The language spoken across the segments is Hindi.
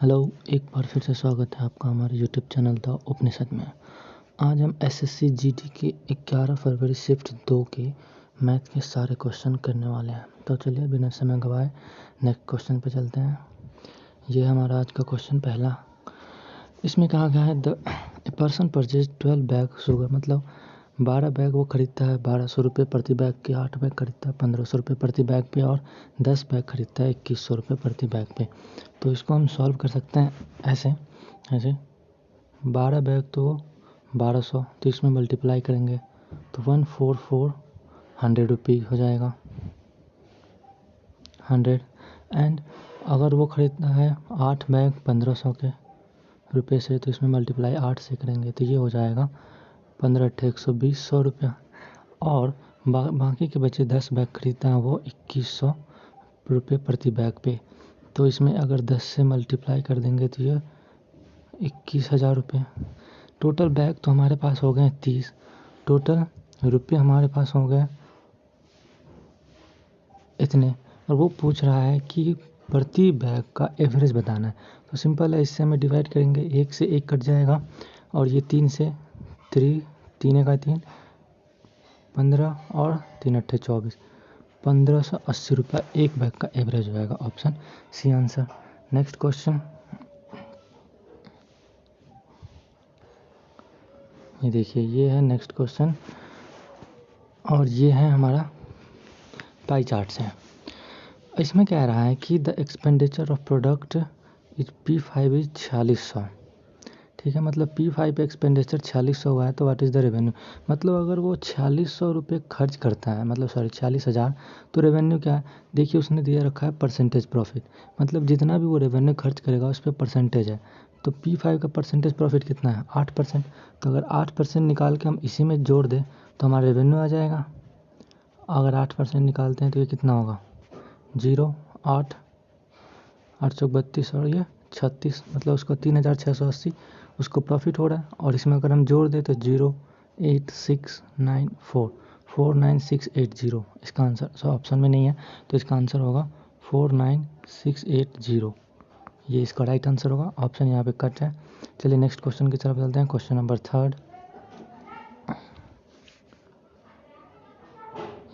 हेलो, एक बार फिर से स्वागत है आपका हमारे यूट्यूब चैनल द उपनिषद में। आज हम एसएससी जीडी के 11 फरवरी शिफ्ट 2 के मैथ के सारे क्वेश्चन करने वाले हैं। तो चलिए बिना समय गवाए नेक्स्ट क्वेश्चन पे चलते हैं। ये हमारा आज का क्वेश्चन पहला। इसमें कहा गया है a person purchase 12 bag sugar, मतलब 12 बैग वो खरीदता है 1200 रुपये प्रति बैग के, 8 बैग खरीदता है 1500 रुपये प्रति बैग पे और 10 बैग खरीदता है 2100 रुपये प्रति बैग पे। तो इसको हम सॉल्व कर सकते हैं ऐसे 12 बैग तो 1200, तो इसमें मल्टीप्लाई करेंगे तो 144 रुपये हो जाएगा 100। एंड अगर वो खरीदता है 8 बैग 1500 के रुपये से, तो इसमें मल्टीप्लाई 8 से करेंगे तो ये हो जाएगा 15 × 120 100 रुपया। और बाकी के बचे 10 बैग खरीदता है वो 2100 रुपये प्रति बैग पे। तो इसमें अगर 10 से मल्टीप्लाई कर देंगे तो ये 21,000 रुपये। टोटल बैग तो हमारे पास हो गए 30, टोटल रुपये हमारे पास हो गए इतने। और वो पूछ रहा है कि प्रति बैग का एवरेज बताना है। तो सिंपल है, इससे हमें डिवाइड करेंगे, 1 से 1 कट जाएगा और ये 3 से 3 का 3 15 और 3 × 8 = 24, 1580 रुपये एक बैग का एवरेज हो जाएगा। Option C answer. Next question, ये देखिए, ये है नेक्स्ट क्वेश्चन और ये है हमारा पाई चार्ट से। इसमें कह रहा है कि the expenditure of product is P5 is 4600। ठीक है, मतलब P5 पे एक्सपेंडिचर 4600 हुआ है तो व्हाट इज़ द रेवेन्यू। मतलब अगर वो 4600 रुपये खर्च करता है, मतलब 40,000, तो रेवेन्यू क्या है। देखिए उसने दिया रखा है परसेंटेज प्रॉफिट, मतलब जितना भी वो रेवेन्यू खर्च करेगा उस पर परसेंटेज है। तो P5 का परसेंटेज प्रॉफिट कितना है 8%। तो अगर 8% निकाल के हम इसी में जोड़ दें तो हमारा रेवेन्यू आ जाएगा। अगर 8% निकालते हैं तो ये कितना होगा 0, 8, 8 × 32 और ये 36, मतलब उसको 3680 उसको प्रॉफिट हो रहा है। और इसमें अगर हम जोड़ दें तो 08694 इसका आंसर ऑप्शन में नहीं है, तो इसका आंसर होगा 49680। ये इसका राइट आंसर होगा। ऑप्शन यहाँ पे कट है। चलिए नेक्स्ट क्वेश्चन की तरफ चलते हैं। Question number 3।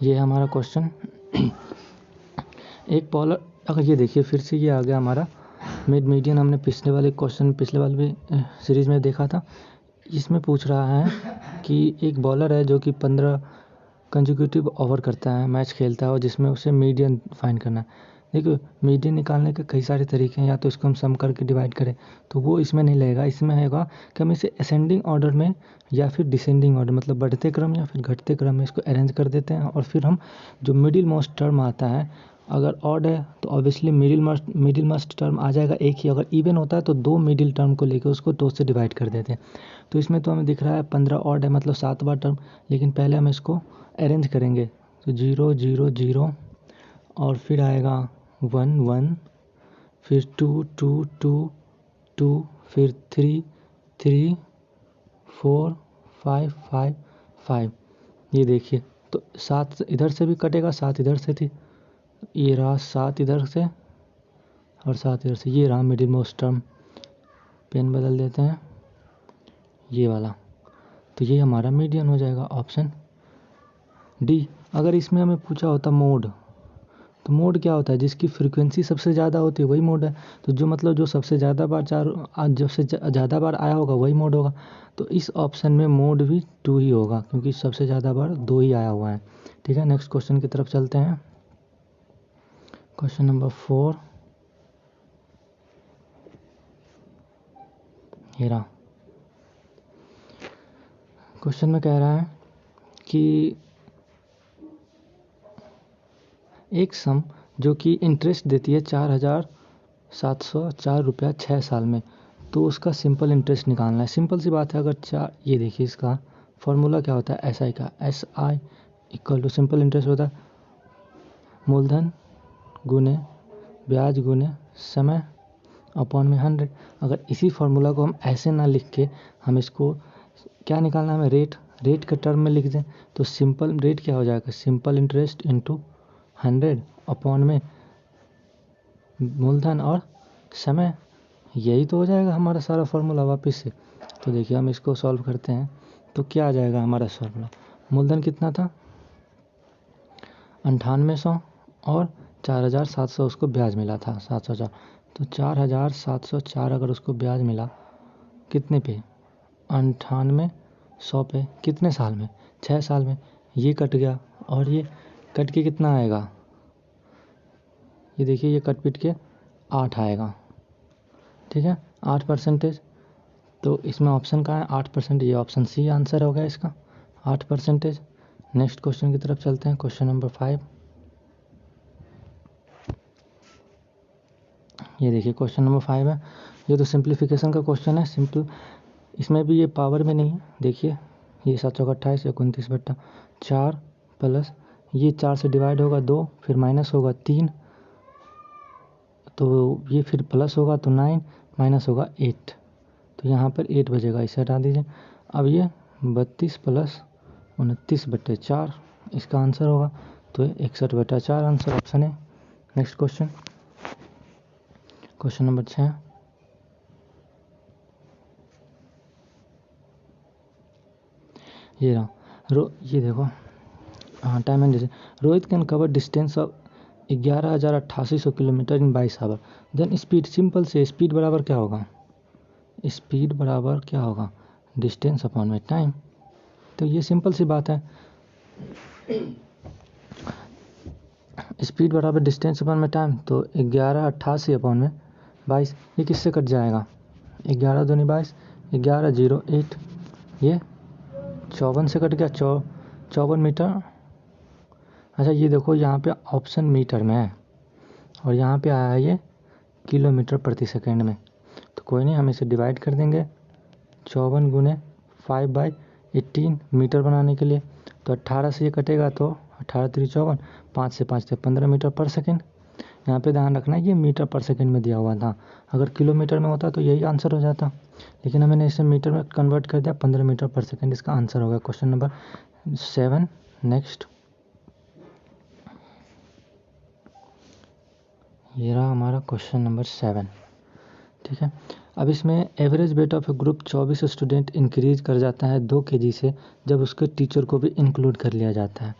ये है हमारा क्वेश्चन। एक बॉलर, अगर ये देखिए फिर से ये आ गया हमारा मीडियन, हमने पिछले वाले भी सीरीज़ में देखा था। इसमें पूछ रहा है कि एक बॉलर है जो कि 15 कंसेक्यूटिव ओवर करता है, मैच खेलता है, और जिसमें उसे मीडियन फाइंड करना है। देखो मीडियन निकालने के कई सारे तरीके हैं, या तो इसको हम सम करके डिवाइड करें, तो वो इसमें नहीं लगेगा। इसमें होगा कि हम इसे असेंडिंग ऑर्डर में या फिर डिसेंडिंग ऑर्डर, मतलब बढ़ते क्रम या फिर घटते क्रम में इसको अरेंज कर देते हैं। और फिर हम जो मिडिल मोस्ट टर्म आता है, अगर ऑड है तो ऑब्वियसली मिडिल मोस्ट टर्म आ जाएगा एक ही। अगर इवन होता है तो 2 मिडिल टर्म को लेकर उसको 2 से डिवाइड कर देते हैं। तो इसमें तो हमें दिख रहा है 15 ऑड है, मतलब 7 बार टर्म, लेकिन पहले हम इसको अरेंज करेंगे। तो 0 0 0 और फिर आएगा 1 1, फिर 2 2 2 2, फिर 3 3 4 5 5 5। ये देखिए, तो 7 इधर से भी कटेगा, 7 इधर से थी, ये रहा 7 इधर से और 7 इधर से, ये रहा मिडिल मोस्ट टर्म। पेन बदल देते हैं, ये वाला, तो ये हमारा मीडियन हो जाएगा। Option D. अगर इसमें हमें पूछा होता मोड, तो मोड क्या होता है, जिसकी फ्रीक्वेंसी सबसे ज़्यादा होती है वही मोड है। तो जो मतलब जो सबसे ज़्यादा बार ज़्यादा बार आया होगा वही मोड होगा। तो इस ऑप्शन में मोड भी 2 ही होगा, क्योंकि सबसे ज़्यादा बार 2 ही आया हुआ है। ठीक है, नेक्स्ट क्वेश्चन की तरफ चलते हैं। क्वेश्चन नंबर 4, ये रहा। क्वेश्चन में कह रहा है कि एक सम जो कि इंटरेस्ट देती है 4,704 रुपया 6 साल में, तो उसका सिंपल इंटरेस्ट निकालना है। सिंपल सी बात है। अगर ये देखिए, इसका फॉर्मूला क्या होता है SI का, SI = सिंपल इंटरेस्ट होता है मूलधन गुने ब्याज गुने समय अपॉन में 100। अगर इसी फार्मूला को हम ऐसे ना लिख के हम इसको क्या निकालना है, हमें रेट के टर्म में लिख दें, तो सिंपल रेट क्या हो जाएगा, सिंपल इंटरेस्ट इंटू 100 अपॉन में मूलधन और समय। यही तो हो जाएगा हमारा सारा फार्मूला वापस से। तो देखिए हम इसको सॉल्व करते हैं तो क्या आ जाएगा हमारा फार्मूला। मूलधन कितना था 9800 और 4700 उसको ब्याज मिला था 704। तो 4704 अगर उसको ब्याज मिला कितने पे 9800 पे कितने साल में 6 साल में। ये कट गया और ये कट के कितना आएगा, ये देखिए ये कट पिट के 8 आएगा। ठीक है 8%। तो इसमें ऑप्शन कहाँ है 8%, ये ऑप्शन सी आंसर हो गया इसका 8%। नेक्स्ट क्वेश्चन की तरफ चलते हैं, क्वेश्चन नंबर 5। ये देखिए क्वेश्चन नंबर 5 है, ये तो सिंप्लीफिकेशन का क्वेश्चन है सिंपल। इसमें भी ये पावर में नहीं है, देखिए ये 7 चौका 28 29/4 प्लस ये 4 से डिवाइड होगा 2, फिर माइनस होगा 3, तो ये फिर प्लस होगा तो 9, माइनस होगा 8, तो यहाँ पर 8 बजेगा, इसे हटा दीजिए। अब ये 32 प्लस 29/4 इसका आंसर होगा, तो 61/4 आंसर ऑप्शन है। Next question, question number 6। ये रहा ये देखो, हाँ time and distance. Rohit can cover distance of 11,8800 kilometre in 22 hour. Then speed, simple से स्पीड बराबर क्या होगा, स्पीड बराबर क्या होगा डिस्टेंस अपॉन में टाइम। तो ये सिंपल सी बात है, स्पीड बराबर डिस्टेंस अपॉन में टाइम। तो 1188 अपॉन में 22, ये किससे कट जाएगा 11 दूनी 22, 1108, ये 54 से कट गया 54 मीटर। अच्छा ये देखो यहाँ पे ऑप्शन मीटर में है और यहाँ पे आया है ये किलोमीटर प्रति सेकेंड में। तो कोई नहीं, हम इसे डिवाइड कर देंगे 54 गुने 5/18 मीटर बनाने के लिए। तो 18 से ये कटेगा तो 18 3 54, 5 से 5 थे 15 मीटर पर सेकेंड। यहाँ पे ध्यान रखना ये मीटर पर सेकेंड में दिया हुआ था, अगर किलोमीटर में होता तो यही आंसर हो जाता, लेकिन हमने इसे मीटर में कन्वर्ट कर दिया 15 मीटर पर सेकेंड, इसका आंसर होगा क्वेश्चन नंबर 7। नेक्स्ट, ये रहा हमारा क्वेश्चन नंबर 7। ठीक है, अब इसमें average weight of A group 24 student increase कर जाता है 2 kg से जब उसके टीचर को भी इंक्लूड कर लिया जाता है,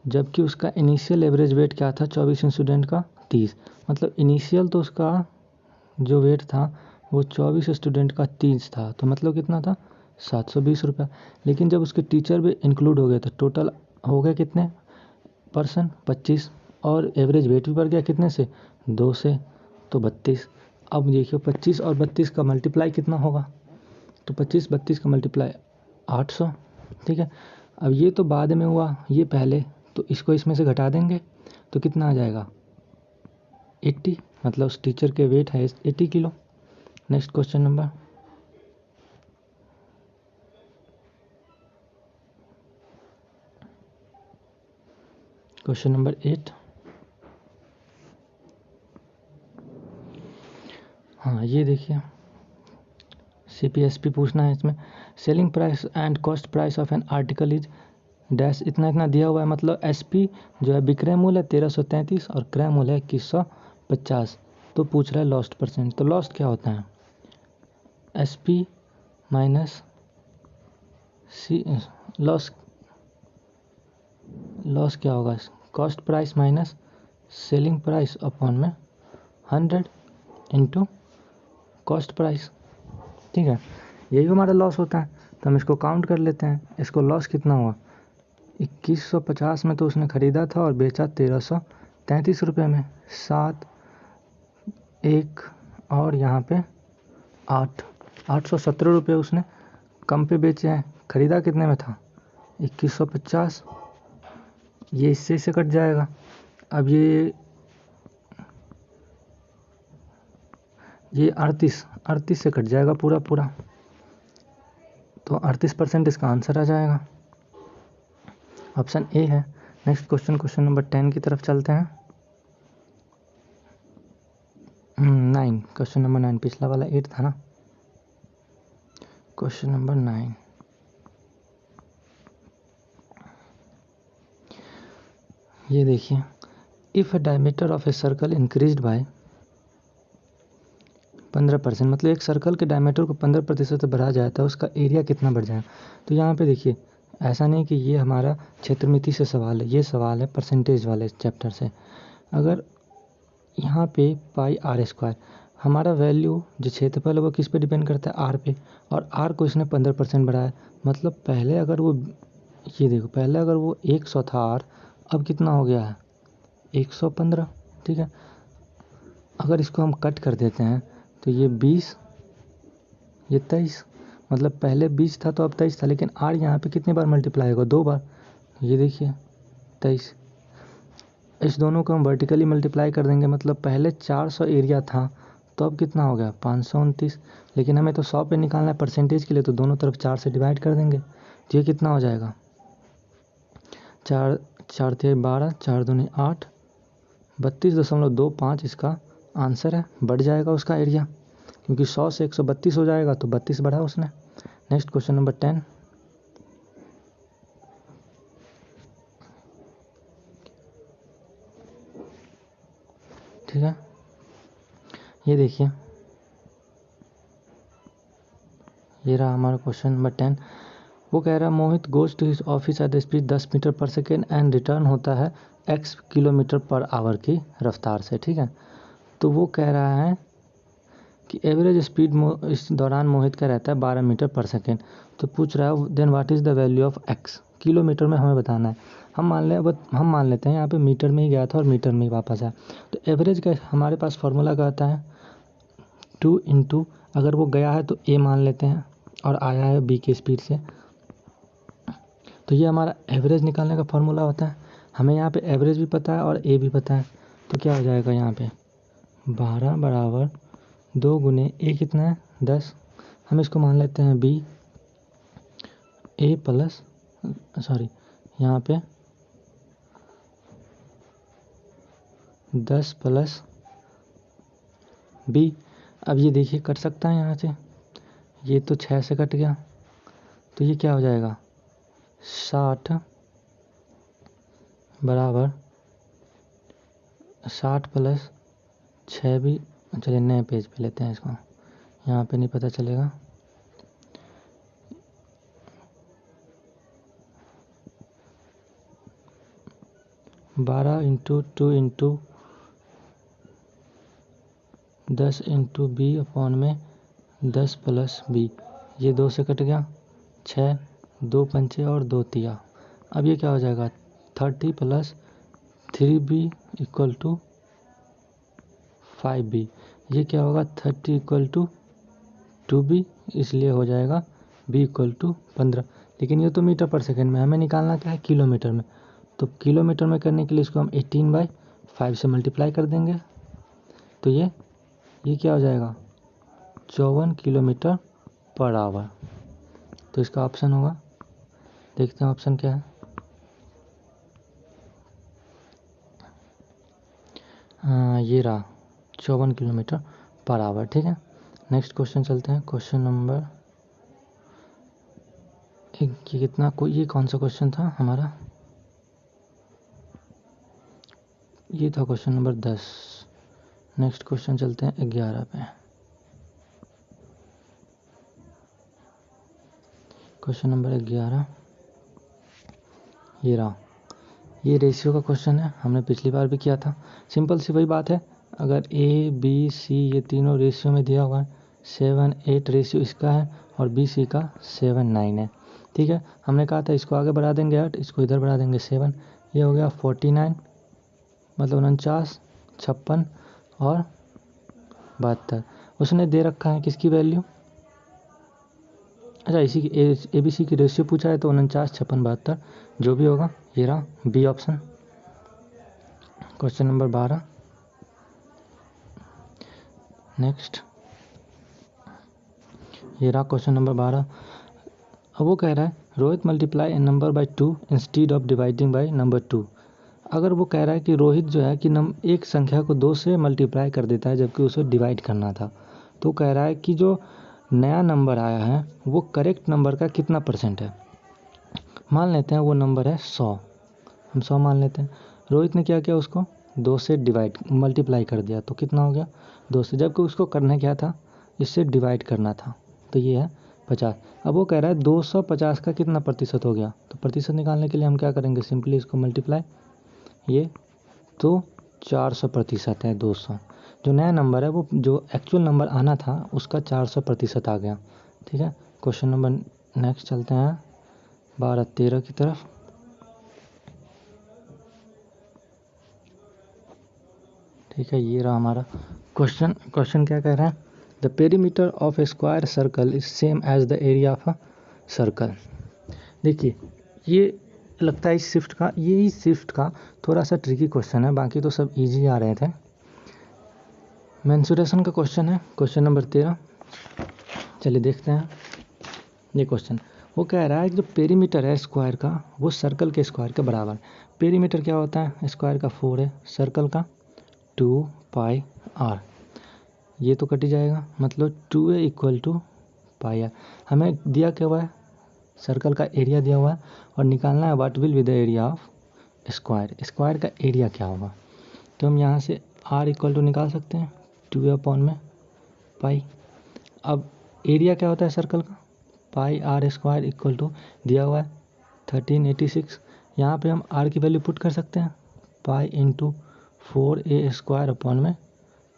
जबकि उसका इनिशियल एवरेज वेट क्या था 24 स्टूडेंट का 30। मतलब इनिशियल तो उसका जो वेट था वो 24 स्टूडेंट का 30 था, तो मतलब कितना था 720 रुपया। लेकिन जब उसके टीचर भी इंक्लूड हो गए तो टोटल हो गए कितने पर्सन 25, और एवरेज वेट भी बढ़ गया कितने से 2 से, तो 32। अब देखिए 25 और 32 का मल्टीप्लाई कितना होगा, तो 25 32 का मल्टीप्लाई 800। ठीक है, अब ये तो बाद में हुआ, ये पहले, तो इसको इसमें से घटा देंगे तो कितना आ जाएगा 80, मतलब उस टीचर के वेट है 80 kilo. Next question number, question number 8। हाँ ये देखिए CPSP पूछना है इसमें। Selling price and cost price of an article is dash, इतना इतना दिया हुआ है, मतलब SP जो है विक्रय मूल्य है 1333 और क्रय मूल्य है 2150। तो पूछ रहा है लॉस्ट परसेंट, तो लॉस्ट क्या होता है SP माइनस सी, लॉस क्या होगा cost price minus selling price upon में 100 इंटू कॉस्ट प्राइस। ठीक है, यही हमारा लॉस होता है, तो हम इसको काउंट कर लेते हैं। इसको लॉस कितना हुआ 2150 में तो उसने ख़रीदा था और बेचा 1333 रुपये में, 7 1 और यहाँ पे 817 रुपये उसने कम पे बेचे हैं। ख़रीदा कितने में था 2150, ये इससे से कट जाएगा। अब ये 38 से कट जाएगा पूरा, तो 38% इसका आंसर आ जाएगा, ऑप्शन ए है। नेक्स्ट क्वेश्चन, क्वेश्चन नंबर 10 की तरफ चलते हैं। 9, क्वेश्चन नंबर 9, पिछला वाला 8 था ना, क्वेश्चन नंबर 9। ये देखिए, if A diameter of a circle increased by 15%, मतलब एक सर्कल के डायमीटर को 15% से बढ़ा जाए तो उसका एरिया कितना बढ़ जाएगा। तो यहाँ पे देखिए, ऐसा नहीं कि ये हमारा क्षेत्रमिति से सवाल है, ये सवाल है परसेंटेज वाले चैप्टर से। अगर यहाँ पे पाई आर स्क्वायर, हमारा वैल्यू जो क्षेत्रफल है वो किस पे डिपेंड करता है, आर पे, और आर को इसने 15% बढ़ाया। मतलब पहले अगर वो, ये देखो, पहले अगर वो 100 था आर, अब कितना हो गया है 115, ठीक है। अगर इसको हम कट कर देते हैं तो ये 20, ये 23, मतलब पहले 20 था तो अब 23 था, लेकिन आर यहाँ पे कितनी बार मल्टीप्लाई होगा, 2 बार। ये देखिए 23, इस दोनों को हम वर्टिकली मल्टीप्लाई कर देंगे, मतलब पहले 400 एरिया था तो अब कितना हो गया 529, लेकिन हमें तो 100 पे निकालना है परसेंटेज के लिए, तो दोनों तरफ 4 से डिवाइड कर देंगे। तो ये कितना हो जाएगा 4 4 × 12, 4 दूनी 8, 32.25 इसका आंसर है। बढ़ जाएगा उसका एरिया, क्योंकि 100 से 132 हो जाएगा तो 32 बढ़ा उसने। Next question number 10। ठीक है, ये देखिए, ये रहा हमारा क्वेश्चन नंबर 10। वो कह रहा है Mohit goes to his office at the speed 10 metre पर सेकेंड एंड रिटर्न होता है x किलोमीटर पर आवर की रफ्तार से। ठीक है, तो वो कह रहा है कि एवरेज स्पीड इस दौरान मोहित का रहता है 12 मीटर पर सेकेंड। तो पूछ रहा है then what is the value of x, kilometre में हमें बताना है। हम मान लेते हैं यहाँ पे मीटर में ही गया था और मीटर में ही वापस आया। तो एवरेज का हमारे पास फार्मूला क्या आता है 2 इंटू, अगर वो गया है तो a मान लेते हैं और आया है b की स्पीड से, तो ये हमारा एवरेज निकालने का फार्मूला होता है। हमें यहाँ पे एवरेज भी पता है और ए भी पता है, तो क्या हो जाएगा यहाँ पे 12 बराबर 2 गुने ए कितना है 10, हम इसको मान लेते हैं बी, ए प्लस, सॉरी यहाँ पे 10 प्लस बी। अब ये देखिए कट सकता है यहाँ से, ये तो 6 से कट गया, तो ये क्या हो जाएगा 60 बराबर 60 प्लस 6 भी, चलिए नए पेज पे लेते हैं इसको, यहाँ पे नहीं पता चलेगा। बारह into 2 into 10 into B upon में 10 प्लस बी, ये 2 से कट गया, 6, 2 पंचे और 2 तिया। अब ये क्या हो जाएगा 30 plus 3b equal to 5b, ये क्या होगा 30 इक्वल टू 2b, इसलिए हो जाएगा b इक्वल टू 15। लेकिन ये तो मीटर पर सेकेंड में, हमें निकालना क्या है किलोमीटर में। तो किलोमीटर में करने के लिए इसको हम 18/5 से मल्टीप्लाई कर देंगे, तो ये क्या हो जाएगा 54 किलोमीटर पर आवर। तो इसका ऑप्शन होगा, देखते हैं ऑप्शन क्या है। हाँ, ये रहा 54 किलोमीटर पर आवर। ठीक है, नेक्स्ट क्वेश्चन चलते हैं। क्वेश्चन नंबर ये कौन सा क्वेश्चन था हमारा, ये था क्वेश्चन नंबर 10। नेक्स्ट क्वेश्चन चलते हैं 11 पे। क्वेश्चन नंबर 11 ये रहा, ये रेशियो का क्वेश्चन है, हमने पिछली बार भी किया था। सिंपल सी वही बात है, अगर ए बी सी ये तीनों रेशियो में दिया हुआ है, 7-8 रेशियो इसका है और बी सी का 7-9 है। ठीक है, हमने कहा था इसको आगे बढ़ा देंगे 8, इसको इधर बढ़ा देंगे 7, ये हो गया 49, मतलब 49, 56 और 72। उसने दे रखा है किसकी वैल्यू, अच्छा इसी की ए बी सी की रेशियो पूछा है, तो 49, 56, 72 जो भी होगा, ये रहा B option. Question number 12 next, ये रहा क्वेश्चन नंबर 12। अब वो कह रहा है Rohit multiply A number by 2 instead of dividing by number 2। अगर वो कह रहा है कि रोहित जो है कि एक संख्या को 2 से मल्टीप्लाई कर देता है जबकि उसे डिवाइड करना था, तो कह रहा है कि जो नया नंबर आया है वो करेक्ट नंबर का कितना % है। मान लेते हैं वो नंबर है 100, हम 100 मान लेते हैं। रोहित ने क्या किया, उसको 2 से डिवाइड मल्टीप्लाई कर दिया तो कितना हो गया 2 से, जबकि उसको करना क्या था, इससे डिवाइड करना था। तो ये है 50। अब वो कह रहा है 250 का कितना प्रतिशत हो गया, तो प्रतिशत निकालने के लिए हम क्या करेंगे, सिंपली इसको मल्टीप्लाई, ये तो 400% है 200। जो नया नंबर है वो जो एक्चुअल नंबर आना था उसका 400% आ गया। ठीक है, क्वेश्चन नंबर नेक्स्ट चलते हैं 12-13 की तरफ। ठीक है, ये रहा हमारा क्वेश्चन। क्वेश्चन क्या कह रहा है, the perimeter of a square circle is same as the area of a circle. देखिए ये लगता है इस शिफ्ट का थोड़ा सा ट्रिकी क्वेश्चन है, बाकी तो सब इजी आ रहे थे। मेंसुरेशन का क्वेश्चन है, क्वेश्चन नंबर 13। चलिए देखते हैं ये क्वेश्चन। वो कह रहा है जो पेरीमीटर है स्क्वायर का वो सर्कल के स्क्वायर के बराबर। पेरीमीटर क्या होता है, स्क्वायर का 4 है, सर्कल का 2πr। ये तो कट ही जाएगा, मतलब 2a इक्वल टू πr। हमें दिया क्या हुआ है, सर्कल का एरिया दिया हुआ है और निकालना है what will be the area of square. Square का एरिया क्या होगा, तो हम यहाँ से r इक्वल टू निकाल सकते हैं 2a अपॉन में पाई। अब एरिया क्या होता है सर्कल का, πr² इक्वल टू दिया हुआ है 1386। यहाँ पे हम r की वैल्यू पुट कर सकते हैं, पाई इंटू 4a² अपॉन में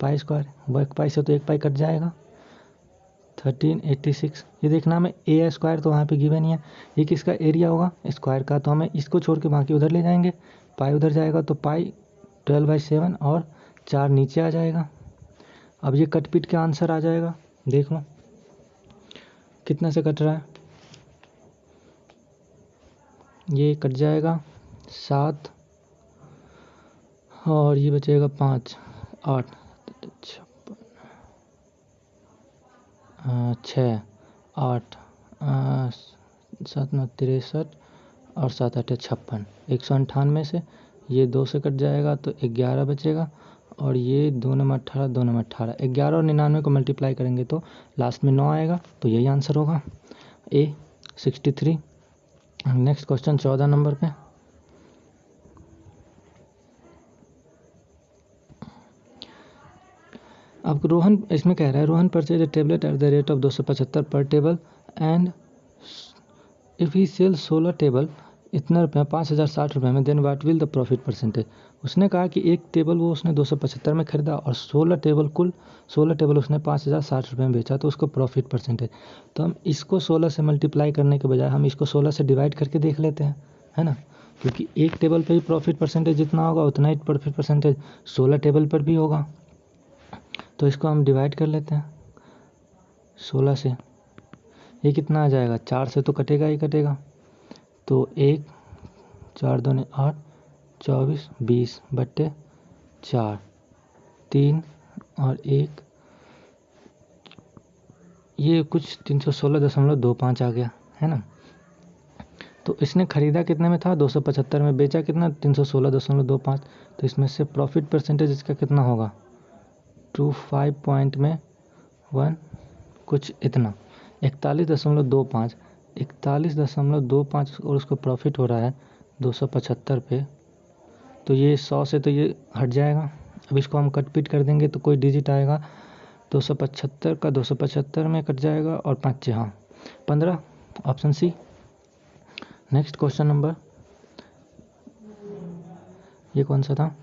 पाई स्क्वायर। वो एक पाई से तो एक पाई कट जाएगा, 1386। ये देखना हमें ए स्क्वायर तो वहाँ पे गिवन ही है, ये किसका एरिया होगा स्क्वायर का, तो हमें इसको छोड़ के बाकी उधर ले जाएंगे, पाई उधर जाएगा तो पाई 12/7 और 4 नीचे आ जाएगा। अब ये कट पीट के आंसर आ जाएगा, देख लो कितना से कट रहा है, ये कट जाएगा 7 और ये बचेगा 5, 8, 6, 8, 7 9 63 और 7 8 56, 198 से ये 2 से कट जाएगा तो 11 बचेगा और ये 2 9 18, 2 9 18, 11 और 99 को मल्टीप्लाई करेंगे तो लास्ट में 9 आएगा, तो यही आंसर होगा A 63। नेक्स्ट क्वेश्चन 14 नंबर पे। अब रोहन इसमें कह रहा है Rohan purchase a tablet at the rate of 275 per table and if he sell 16 table इतना रुपये 5060 रुपये में, then what will the profit percentage. उसने कहा कि एक टेबल वो उसने 275 में खरीदा और 16 टेबल उसने 5060 रुपये में बेचा, तो उसको प्रॉफिट परसेंटेज। तो हम इसको 16 से मल्टीप्लाई करने के बजाय हम इसको 16 से डिवाइड करके देख लेते हैं, है ना, क्योंकि एक टेबल पे ही प्रॉफिट परसेंटेज जितना होगा उतना ही प्रॉफिट परसेंटेज 16 टेबल पर भी होगा। तो इसको हम डिवाइड कर लेते हैं 16 से, ये कितना आ जाएगा, 4 से तो कटेगा ही कटेगा, तो 1 4 2 8 24 20/4, 3 और 1, ये कुछ 316.25 आ गया, है ना। तो इसने खरीदा कितने में था 275 में, बेचा कितना 316.25, तो इसमें से प्रॉफिट परसेंटेज इसका कितना होगा 25.1 कुछ इतना 41.25 और उसको प्रॉफिट हो रहा है 275 पे, तो ये 100 से तो ये हट जाएगा। अब इसको हम कट पीट कर देंगे तो कोई डिजिट आएगा, 275 का 275 में कट जाएगा और 5 हाँ 15, option C. Next question number, ये कौन सा था,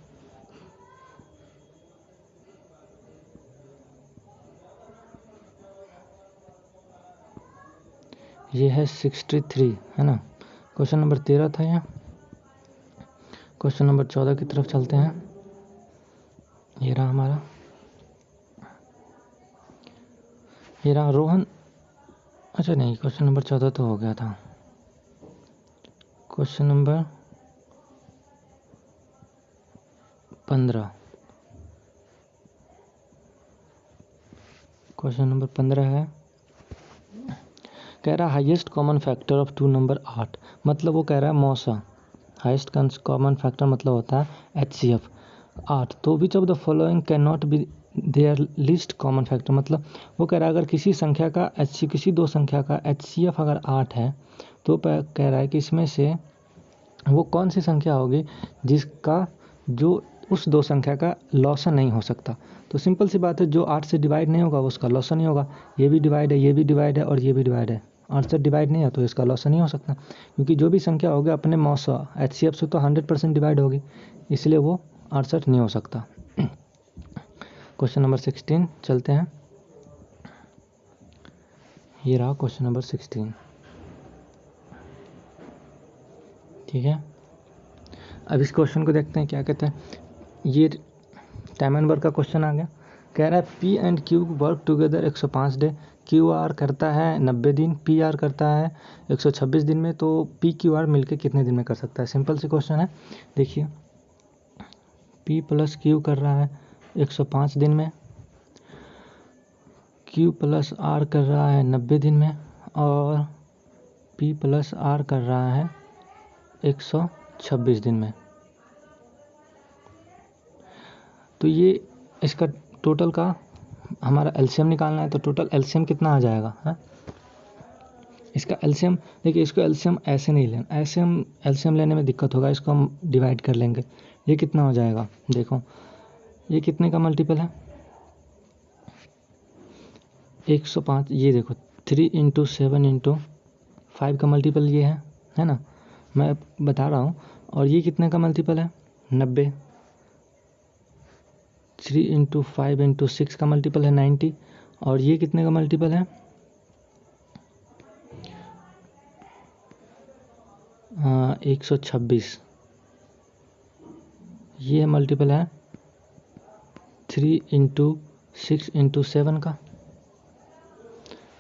ये है 63, है ना। क्वेश्चन नंबर 13 था ये। क्वेश्चन नंबर 14 की तरफ चलते हैं, ये रहा हमारा, ये रहा रोहन, अच्छा नहीं क्वेश्चन नंबर 14 तो हो गया था, क्वेश्चन नंबर 15, क्वेश्चन नंबर 15 है, कह रहा है highest common factor of 2 number 8, मतलब वो कह रहा है मौसा, हाईएस्ट कॉमन फैक्टर मतलब होता है HCF 8, तो which of the following can not be their least common factor, मतलब वो कह रहा है अगर किसी दो संख्या का HCF अगर 8 है तो कह रहा है कि इसमें से वो कौन सी संख्या होगी जिसका जो उस दो संख्या का लॉसन नहीं हो सकता। तो सिंपल सी बात है, जो 8 से डिवाइड नहीं होगा उसका लॉसन नहीं होगा। ये भी डिवाइड है, ये भी डिवाइड है और ये भी डिवाइड है, 8 से डिवाइड नहीं है तो इसका लॉसन नहीं हो सकता, क्योंकि जो भी संख्या होगी अपने मौसा HCF से तो 100% डिवाइड होगी, इसलिए वो 68 नहीं हो सकता। क्वेश्चन नंबर 16 चलते हैं। ये रहा क्वेश्चन नंबर 16। ठीक है, अब इस क्वेश्चन को देखते हैं क्या कहते हैं। ये टाइम एंड वर्क का क्वेश्चन आ गया। कह रहा है P and Q work together 105 day, QR करता है 90 दिन, PR करता है 126 दिन में, तो PQR मिलके कितने दिन में कर सकता है। सिंपल सी क्वेश्चन है। देखिए, P प्लस Q कर रहा है 105 दिन में, Q प्लस R कर रहा है 90 दिन में, और P प्लस R कर रहा है 126 दिन में। तो ये इसका टोटल का हमारा एलसीएम निकालना है। तो टोटल एलसीएम कितना आ जाएगा है? इसका एलसीएम देखिए, इसको एलसीएम ऐसे नहीं लेना, ऐसे हम एलसीएम लेने में दिक्कत होगा, इसको हम डिवाइड कर लेंगे। ये कितना हो जाएगा, देखो ये कितने का मल्टीपल है, 105। ये देखो 3 × 7 × 5 का मल्टीपल ये है ना, मैं बता रहा हूँ। और ये कितने का मल्टीपल है, 90। 3 × 5 × 6 का मल्टीपल है 90। और ये कितने का मल्टीपल है, 126। ये मल्टीपल है 3 × 6 × 7 का।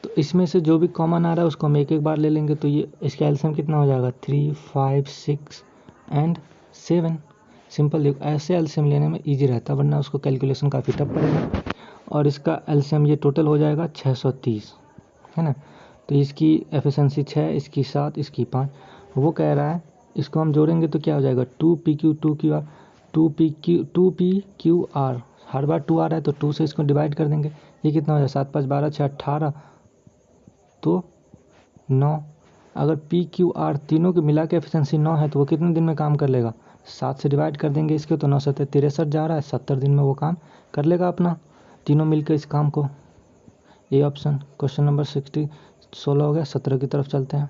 तो इसमें से जो भी कॉमन आ रहा है उसको हम एक एक बार ले लेंगे। तो ये इसका एलसीएम कितना हो जाएगा, 3, 5, 6 एंड 7। सिंपल, देखो ऐसे एलसीएम लेने में इजी रहता है, वरना उसको कैलकुलेशन काफ़ी टफ पड़ेगा। और इसका एलसीएम ये टोटल हो जाएगा 630, है ना। तो इसकी एफिशिएंसी 6, इसकी 7, इसकी 5। वो कह रहा है इसको हम जोड़ेंगे तो क्या हो जाएगा, 2PQ 2QR 2PQR। हर बार 2 आ रहा है तो 2 से इसको डिवाइड कर देंगे। ये कितना हो जाएगा, 7, 5, 12, 6, 18, तो 9। अगर PQR तीनों के मिला के एफिशिएंसी 9 है तो वो कितने दिन में काम कर लेगा, 7 से डिवाइड कर देंगे इसके, तो 9 7 63 जा रहा है, 70 दिन में वो काम कर लेगा अपना, तीनों मिलकर इस काम को। ये ऑप्शन क्वेश्चन नंबर 16 हो गया। 17 की तरफ चलते हैं।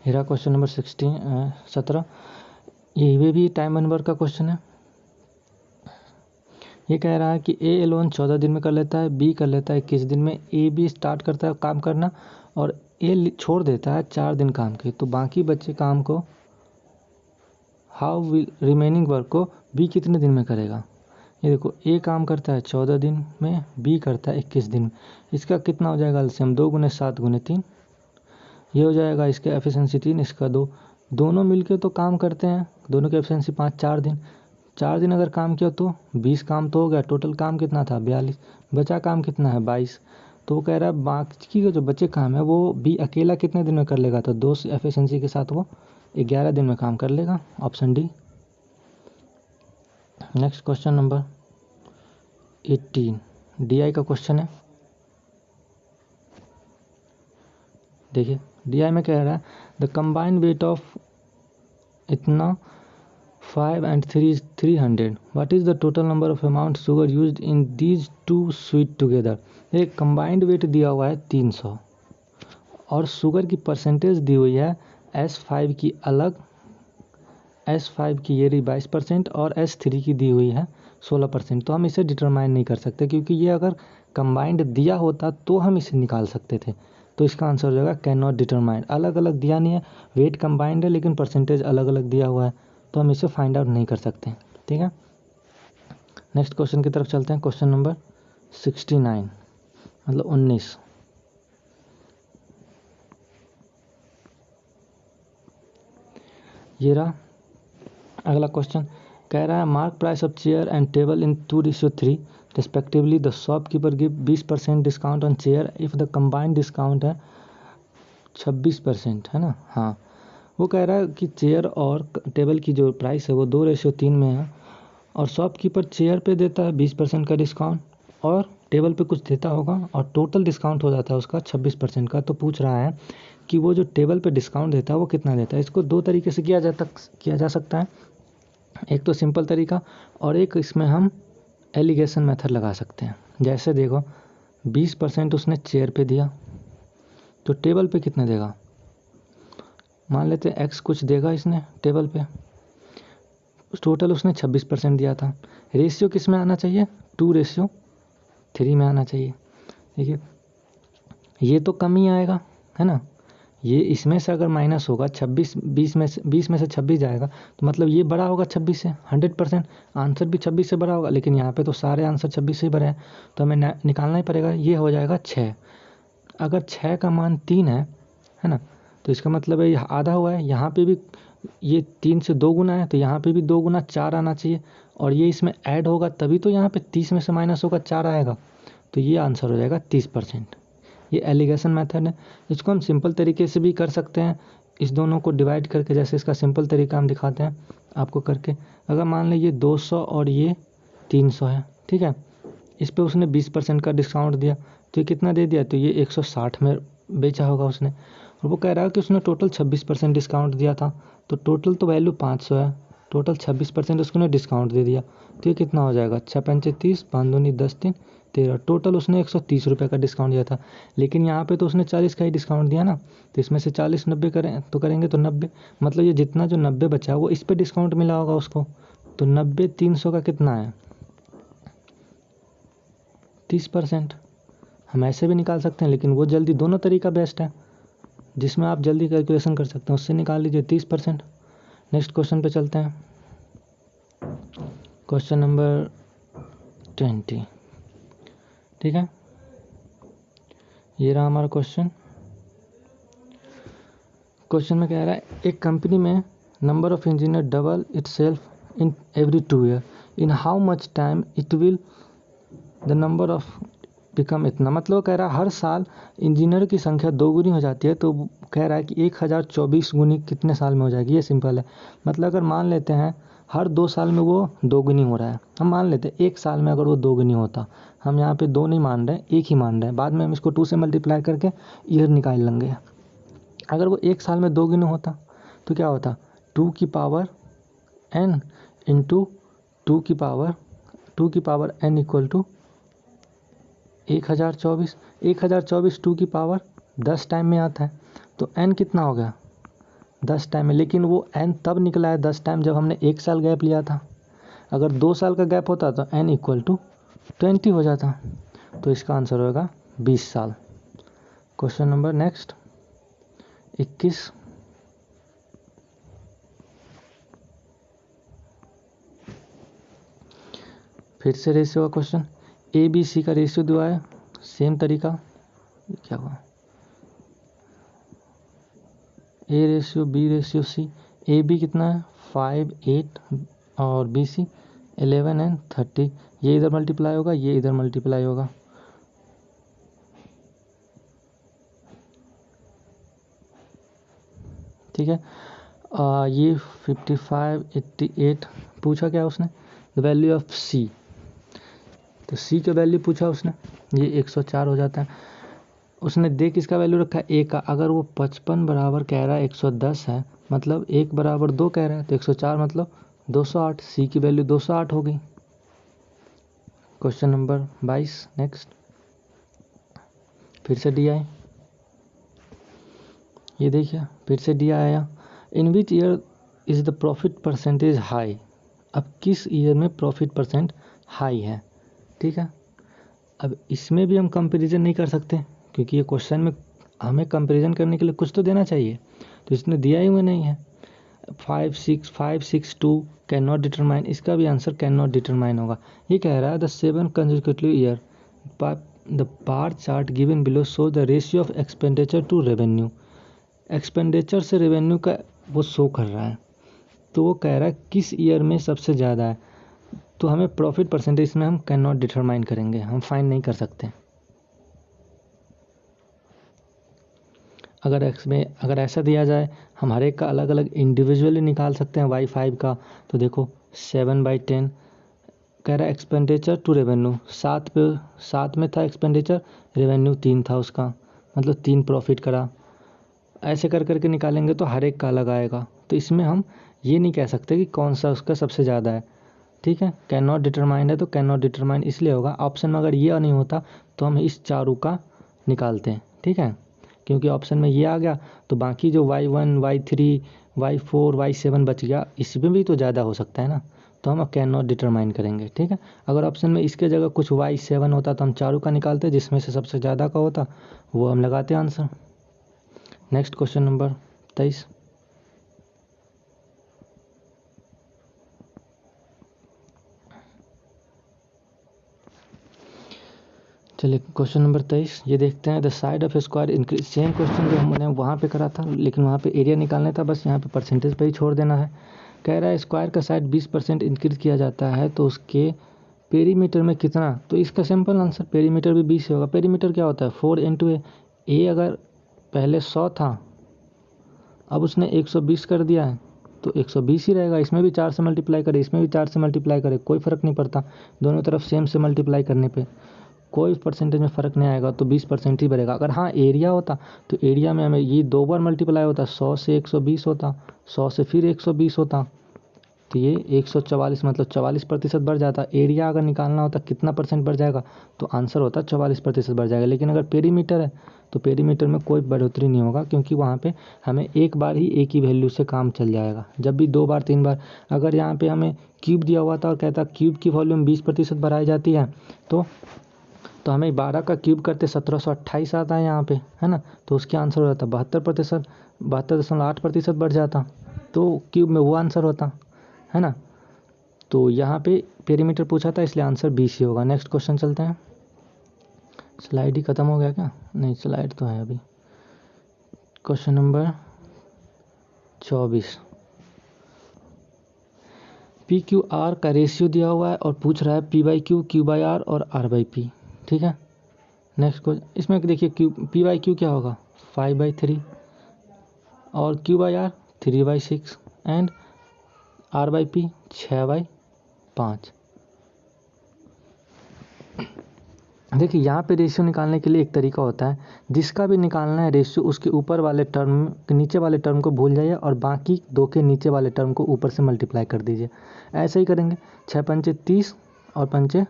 Hera question number 17। ये भी टाइम एंड वर्क का क्वेश्चन है। ये कह रहा है कि A एलोन 14 दिन में कर लेता है, B कर लेता है 21 दिन में, AB स्टार्ट करता है काम करना और A छोड़ देता है 4 दिन काम के, तो बाकी बच्चे काम को रिमेनिंग वर्क को B कितने दिन में करेगा। ये देखो, A काम करता है 14 दिन में, B करता है 21 दिन में। इसका कितना हो जाएगा एलसीएम, 2 × 7 × 3। ये हो जाएगा इसका एफिशिएंसी 3, इसका 2। दोनों मिलके तो काम करते हैं, दोनों की एफिशिएंसी 5, 4 दिन। 4 दिन अगर काम किया तो 20 काम तो हो गया। टोटल काम कितना था, 42। बचा काम कितना है, 22। तो वो कह रहा है बाकी के जो बचे काम है वो B अकेला कितने दिन में कर लेगा, तो 2 एफिशिएंसी के साथ वो 11 दिन में काम कर लेगा। Option D. Next question number 18 DI का क्वेश्चन है। देखिए, DI में कह रहा है द कंबाइंड वेट ऑफ इतना 5 and 3 is 300. What is the total number of amount sugar used in these two sweet together? एक कंबाइंड वेट दिया हुआ है 300 और शुगर की परसेंटेज दी हुई है S5 की अलग, S5 की ये रही 22% और S3 की दी हुई है 16%। तो हम इसे डिटरमाइन नहीं कर सकते, क्योंकि ये अगर कंबाइंड दिया होता तो हम इसे निकाल सकते थे। तो इसका आंसर हो जाएगा कैन नॉट डिटरमाइन। अलग अलग दिया नहीं है, वेट कंबाइंड है लेकिन परसेंटेज अलग अलग दिया हुआ है, तो हम इसे फाइंड आउट नहीं कर सकते। ठीक है, नेक्स्ट क्वेश्चन की तरफ चलते हैं। क्वेश्चन नंबर 69 मतलब 19। ये रहा अगला क्वेश्चन। कह रहा है mark price of chair and table in 2:3 respectively. The shopkeeper give 20% discount on chair if the combined discount है 26%, है ना। हाँ, वो कह रहा है कि चेयर और टेबल की जो प्राइस है वो 2:3 में है और शॉपकीपर चेयर पे देता है 20% का डिस्काउंट और टेबल पे कुछ देता होगा और टोटल डिस्काउंट हो जाता है उसका 26% का। तो पूछ रहा है कि वो जो टेबल पे डिस्काउंट देता है वो कितना देता है। इसको दो तरीके से किया जा सकता है, एक तो सिंपल तरीका और एक इसमें हम एलिगेशन मेथड लगा सकते हैं। जैसे देखो 20% उसने चेयर पे दिया तो टेबल पे कितने देगा, मान लेते हैं x कुछ देगा इसने टेबल पे, टोटल उसने 26% दिया था। रेशियो किस में आना चाहिए, 2:3 में आना चाहिए। देखिए ये तो कम ही आएगा है ना, ये इसमें से अगर माइनस होगा 26, 20 में से 26 जाएगा तो मतलब ये बड़ा होगा 26 से 100%, आंसर भी 26 से बड़ा होगा। लेकिन यहाँ पे तो सारे आंसर 26 से ही बड़े हैं तो हमें निकालना ही पड़ेगा। ये हो जाएगा 6। अगर 6 का मान 3 है ना, तो इसका मतलब है आधा हुआ है। यहाँ पे भी ये 3 से 2 गुना है तो यहाँ पे भी 2 गुना 4 आना चाहिए और ये इसमें ऐड होगा तभी तो यहाँ पे 30 में से माइनस होगा 4 आएगा। तो ये आंसर हो जाएगा 30%। ये एलिगेशन मेथड है। इसको हम सिंपल तरीके से भी कर सकते हैं, इस दोनों को डिवाइड करके। जैसे इसका सिंपल तरीका हम दिखाते हैं आपको करके। अगर मान लें ये 200 और ये 300 है, ठीक है, इस पे उसने 20% का डिस्काउंट दिया तो ये कितना दे दिया, तो ये 160 में बेचा होगा उसने। और वो कह रहा है कि उसने टोटल 26% डिस्काउंट दिया था तो टोटल तो वैल्यू 500 है, टोटल 26% उसने डिस्काउंट दे दिया तो ये कितना हो जाएगा, 6×5 = 30, 5×2 = 10, 3 13, टोटल उसने 130 रुपये का डिस्काउंट दिया था। लेकिन यहाँ पे तो उसने 40 का ही डिस्काउंट दिया ना, तो इसमें से 40 90 करेंगे तो 90, मतलब ये जितना जो 90 बचा वो इस पे डिस्काउंट मिला होगा उसको। तो 90 300 का कितना है, 30%। हम ऐसे भी निकाल सकते हैं लेकिन वो जल्दी, दोनों तरीका बेस्ट है जिसमें आप जल्दी कैलकुलेशन कर सकते हैं, उससे निकाल लीजिए 30%। नेक्स्ट क्वेश्चन पे चलते हैं, क्वेश्चन नंबर 20, ठीक है। ये रहा हमारा क्वेश्चन में कह रहा है एक कंपनी में number of engineer double itself in every 2 year, in how much time it will the number of become इतना। मतलब कह रहा है हर साल इंजीनियर की संख्या 2 गुनी हो जाती है, तो कह रहा है कि 1024 गुनी कितने साल में हो जाएगी। ये सिंपल है, मतलब अगर मान लेते हैं हर 2 साल में वो 2 गुनी हो रहा है, हम मान लेते हैं 1 साल में अगर वो 2 गुनी होता, हम यहाँ पे 2 नहीं मान रहे, 1 ही मान रहे हैं, बाद में हम इसको 2 से मल्टीप्लाई करके ईयर निकाल लेंगे। अगर वो 1 साल में 2 गुनी होता तो क्या होता, 2 की पावर n इंटू 2 की पावर n इक्वल टू 1024। 1024 2 की पावर 10 टाइम में आता है तो n कितना हो गया, 10 टाइम में। लेकिन वो n तब निकला है 10 टाइम जब हमने 1 साल गैप लिया था। अगर 2 साल का गैप होता तो n इक्वल टू 20 हो जाता। तो इसका आंसर होगा 20 साल। क्वेश्चन नंबर नेक्स्ट 21, फिर से रेशियो का क्वेश्चन। ABC का रेशियो दिया है, सेम तरीका, क्या हुआ, A:B:C। AB कितना है 5 8 और BC 11 and 30। ये इधर मल्टीप्लाई होगा, ये इधर मल्टीप्लाई होगा, ठीक है। ये 55 88 पूछा क्या उसने, द वैल्यू ऑफ C, तो C का वैल्यू पूछा उसने, ये 104 हो जाता है। उसने देख इसका वैल्यू रखा है A का, अगर वो 55 बराबर कह रहा है 110 है, मतलब 1 बराबर 2 कह रहा है तो 104 मतलब 208, C की वैल्यू 208 हो गई। क्वेश्चन नंबर 22 नेक्स्ट, फिर से डी आई, ये देखिए फिर से डी आया, in which year is the profit percentage high. अब किस ईयर में प्रॉफिट परसेंट हाई है, ठीक है। अब इसमें भी हम कंपैरिजन नहीं कर सकते क्योंकि ये क्वेश्चन में हमें कंपैरिजन करने के लिए कुछ तो देना चाहिए, तो इसने दिया ही हुआ नहीं है। 5 6 2 कैन नॉट डिटरमाइन, इसका भी आंसर कैन नॉट डिटरमाइन होगा। ये कह रहा है the 7 consecutive year the bar chart given below show the ratio of expenditure to revenue. Expenditure से रेवेन्यू का वो शो कर रहा है, तो वो कह रहा है किस ईयर में सबसे ज़्यादा है। तो हमें प्रॉफिट परसेंटेज में हम कैन नॉट डिटरमाइन करेंगे, हम फाइंड नहीं कर सकते। अगर ऐसा दिया जाए हम हर एक का अलग अलग इंडिविजुअली निकाल सकते हैं। Y5 का तो देखो 7/10 कह रहा है एक्सपेंडिचर टू रेवेन्यू, 7 में था एक्सपेंडिचर, रेवेन्यू 3 था उसका, मतलब 3 प्रॉफिट करा। ऐसे कर करके निकालेंगे तो हर एक का अलग आएगा। तो इसमें हम ये नहीं कह सकते कि कौन सा उसका सबसे ज़्यादा है, ठीक है। कैन नॉट डिटरमाइन है तो कैन नॉट डिटरमाइन इसलिए होगा। ऑप्शन में अगर ये नहीं होता तो हम इस चारों का निकालते हैं, ठीक है। क्योंकि ऑप्शन में ये आ गया तो बाकी जो y1, y3, y4, y7 बच गया, इसमें भी तो ज़्यादा हो सकता है ना, तो हम कैन नॉट डिटरमाइन करेंगे, ठीक है। अगर ऑप्शन में इसके जगह कुछ y7 होता तो हम चारों का निकालते, जिसमें से सबसे ज़्यादा का होता वो हम लगाते आंसर। Next question number 23। चलिए क्वेश्चन नंबर 23 ये देखते हैं। The side of square increase, same question जो हमने वहाँ पे करा था, लेकिन वहाँ पे एरिया निकालना था, बस यहाँ पे परसेंटेज पे ही छोड़ देना है। कह रहा है स्क्वायर का साइड 20% इंक्रीज किया जाता है तो उसके पेरीमीटर में कितना, तो इसका सिंपल आंसर पेरीमीटर भी 20 होगा। पेरीमीटर क्या होता है 4 इंटू ए अगर पहले 100 था, अब उसने 120 कर दिया है तो 120 ही रहेगा। इसमें भी 4 से मल्टीप्लाई करे, इसमें भी 4 से मल्टीप्लाई करे, कोई फ़र्क नहीं पड़ता, दोनों तरफ सेम से मल्टीप्लाई करने पे कोई परसेंटेज में फ़र्क नहीं आएगा, तो 20% ही बढ़ेगा। अगर हाँ एरिया होता तो एरिया में हमें ये 2 बार मल्टीप्लाई होता, 100 से 120 होता, 100 से फिर 120 होता, तो ये 144 मतलब 44% बढ़ जाता। एरिया अगर निकालना होता कितना परसेंट बढ़ जाएगा, तो आंसर होता 44% बढ़ जाएगा। लेकिन अगर पेरीमीटर है तो पेरीमीटर में कोई बढ़ोतरी नहीं होगा, क्योंकि वहाँ पे हमें एक बार ही एक ही वैल्यू से काम चल जाएगा। जब भी 2 बार 3 बार, अगर यहाँ पे हमें क्यूब दिया हुआ था और कहता क्यूब की वॉल्यूम 20% बढ़ाई जाती है, तो हमें 12 का क्यूब करते 1728 आता है यहाँ पे, है ना, तो उसके आंसर हो जाता 72%, 72.8% बढ़ जाता, तो क्यूब में वो आंसर होता, है ना। तो यहाँ पे पेरीमीटर पूछा था इसलिए आंसर 20 ही होगा। नेक्स्ट क्वेश्चन चलते हैं। स्लाइड ही ख़त्म हो गया क्या, नहीं स्लाइड तो है अभी। Question number 24। P Q R का रेशियो दिया हुआ है और पूछ रहा है P by Q, Q by R और आर बाई पी, ठीक है। नेक्स्ट क्वेश्चन, इसमें देखिए क्यू पी बाई क्यू क्या होगा 5/3 और Q by R 3/6 and R by P 6/5। देखिए यहाँ पे रेशियो निकालने के लिए एक तरीका होता है, जिसका भी निकालना है रेशियो उसके ऊपर वाले टर्म के नीचे वाले टर्म को भूल जाइए और बाकी 2 के नीचे वाले टर्म को ऊपर से मल्टीप्लाई कर दीजिए। ऐसे ही करेंगे, 6 पंचे 30 और पंचे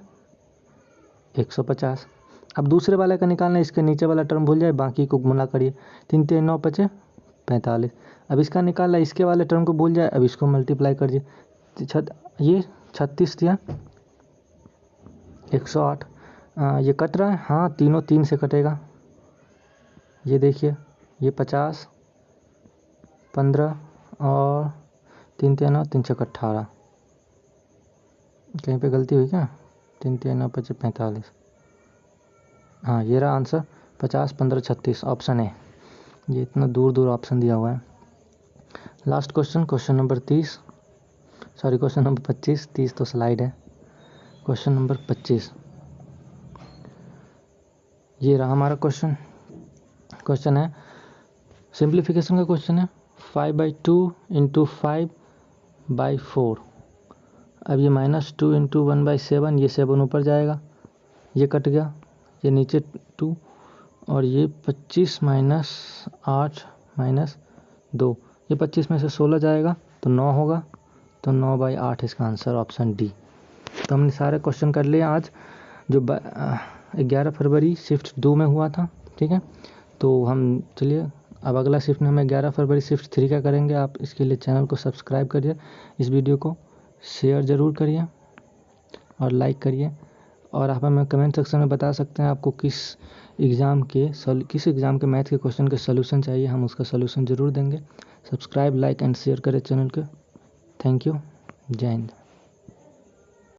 150। अब दूसरे वाले का निकालना है, इसके नीचे वाला टर्म भूल जाए, बाकी को गुना करिए, 3 3 9 5 45। अब इसका निकालना है, इसके वाले टर्म को भूल जाए, अब इसको मल्टीप्लाई करिए, ये 36 दिया 108। ये कट रहा है, हाँ तीनों 3 से कटेगा। ये देखिए ये 50, 15 और 3 3 9 3 6 18। कहीं पे गलती हुई क्या, 3 3 9 5 45। हाँ ये रहा आंसर 50 15 36, ऑप्शन है। ये इतना दूर दूर ऑप्शन दिया हुआ है। Last question, question number 30, sorry question number 25, 30 तो स्लाइड है। क्वेश्चन नंबर 25 ये रहा हमारा क्वेश्चन। क्वेश्चन है सिंप्लीफिकेशन का क्वेश्चन है, 5/2 इंटू 5/4। अब ये -2 इंटू 1/7, ये 7 ऊपर जाएगा, ये कट गया, ये नीचे 2 और ये 25 - 8 - 2, ये 25 में से 16 जाएगा तो 9 होगा, तो 9/8 इसका आंसर ऑप्शन डी। तो हमने सारे क्वेश्चन कर लिए आज, जो 11 फरवरी शिफ्ट 2 में हुआ था, ठीक है। तो हम चलिए अब अगला शिफ्ट में हम 11 फरवरी शिफ्ट 3 का करेंगे। आप इसके लिए चैनल को सब्सक्राइब करिए, इस वीडियो को शेयर ज़रूर करिए और लाइक करिए, और आप हमें कमेंट सेक्शन में बता सकते हैं आपको किस एग्ज़ाम के मैथ के क्वेश्चन के सलूशन चाहिए, हम उसका सलूशन ज़रूर देंगे। सब्सक्राइब, लाइक एंड शेयर करें चैनल को। थैंक यू, जय हिंद।